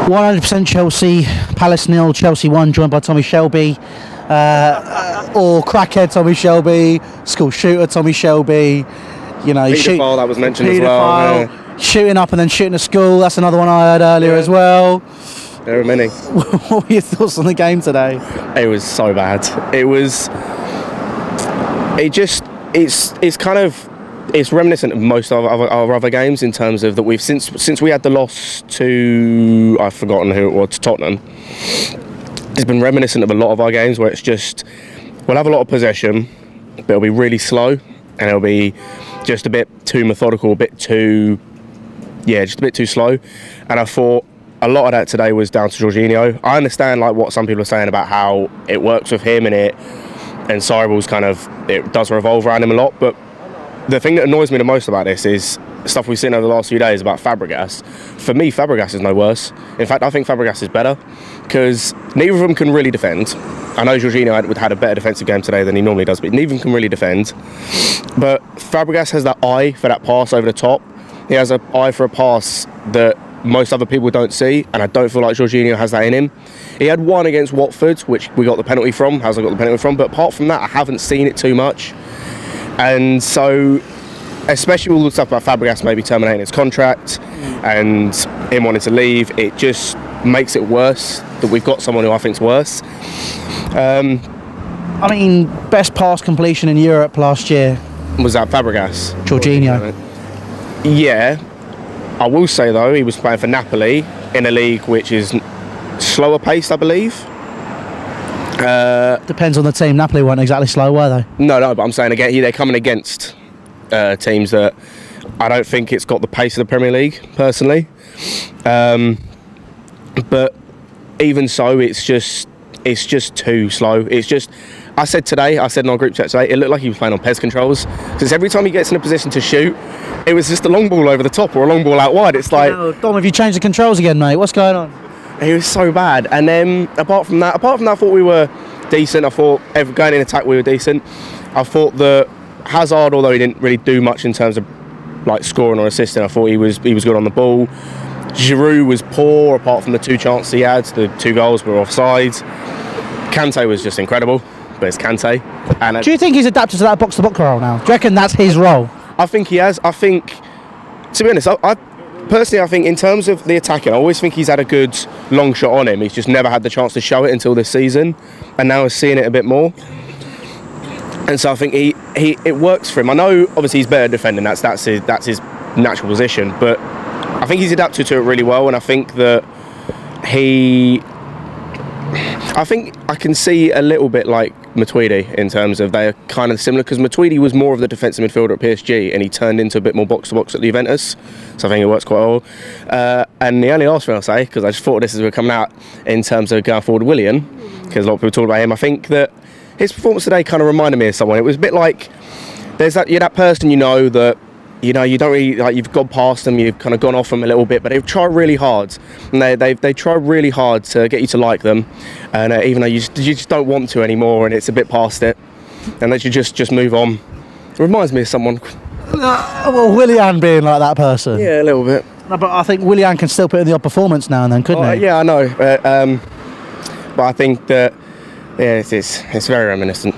100% Chelsea, Palace 0, Chelsea 1, joined by Tommy Shelby, or crackhead Tommy Shelby, school shooter Tommy Swelby, you know, paedophile that was mentioned as well. Yeah. Shooting up and then shooting a school, that's another one I heard earlier as well. There are many. What were your thoughts on the game today? It was so bad. It's reminiscent of most of our other games in terms of that we've since we had the loss to, I've forgotten who it was, to Tottenham. It's been reminiscent of a lot of our games where it's just, we'll have a lot of possession, but it'll be really slow and it'll be just a bit too methodical, just a bit too slow. And I thought a lot of that today was down to Jorginho. I understand like what some people are saying about how it works with him and Cyril's it does revolve around him a lot, but the thing that annoys me the most about this is stuff we've seen over the last few days about Fabregas. For me, Fabregas is no worse. In fact, I think Fabregas is better because neither of them can really defend. I know Jorginho had a better defensive game today than he normally does, but neither of them can really defend. But Fabregas has that eye for that pass over the top. He has an eye for a pass that most other people don't see, and I don't feel like Jorginho has that in him. He had one against Watford, which we got the penalty from, but apart from that, I haven't seen it too much. And so, especially all the stuff about Fabregas maybe terminating his contract and him wanting to leave, it just makes it worse that we've got someone who I think's worse. I mean, best pass completion in Europe last year. Was that Fabregas? Jorginho. Yeah. I will say though, he was playing for Napoli in a league which is slower paced, I believe. Depends on the team. Napoli weren't exactly slow, were they? No, but I'm saying again, they're coming against teams that I don't think it's got the pace of the Premier League, personally. But even so, it's just too slow. I said in our group chat today, it looked like he was playing on PES controls. Because every time he gets in a position to shoot, it was just a long ball over the top or a long ball out wide. It's like, oh, Dom, have you changed the controls again, mate? What's going on? He was so bad. And then apart from that, I thought we were decent. I thought going in attack we were decent. I thought that Hazard, although he didn't really do much in terms of like scoring or assisting, I thought he was good on the ball. Giroud was poor apart from the 2 chances he had. The 2 goals were offside. Kante was just incredible, but it's Kante. And do you think he's adapted to that box-to-box role now? Do you reckon that's his role? I think he has. I think, to be honest, I personally think in terms of the attacking, I always think he's had a good long shot on him. He's just never had the chance to show it until this season, and now is seeing it a bit more. And so I think it works for him. I know obviously he's better defending. That's his natural position, but I think he's adapted to it really well, and I think that I can see a little bit like Matuidi in terms of they're kind of similar, because Matuidi was more of the defensive midfielder at PSG and he turned into a bit more box-to-box at the Juventus, so I think it works quite well. And the only last thing I'll say, because I just thought this as we're coming out in terms of going forward, Willian, because a lot of people talk about him, I think that his performance today kind of reminded me of someone. It was a bit like you're that person that you don't really, like, you've gone past them, you've kind of gone off them a little bit, but they've tried really hard, and they try really hard to get you to like them, and even though you just don't want to anymore, and it's a bit past it, and they should just move on. It reminds me of someone. Well, Willian being like that person. Yeah, a little bit. No, but I think Willian can still put in the odd performance now and then, couldn't he? Yeah, I know, but I think that it's very reminiscent.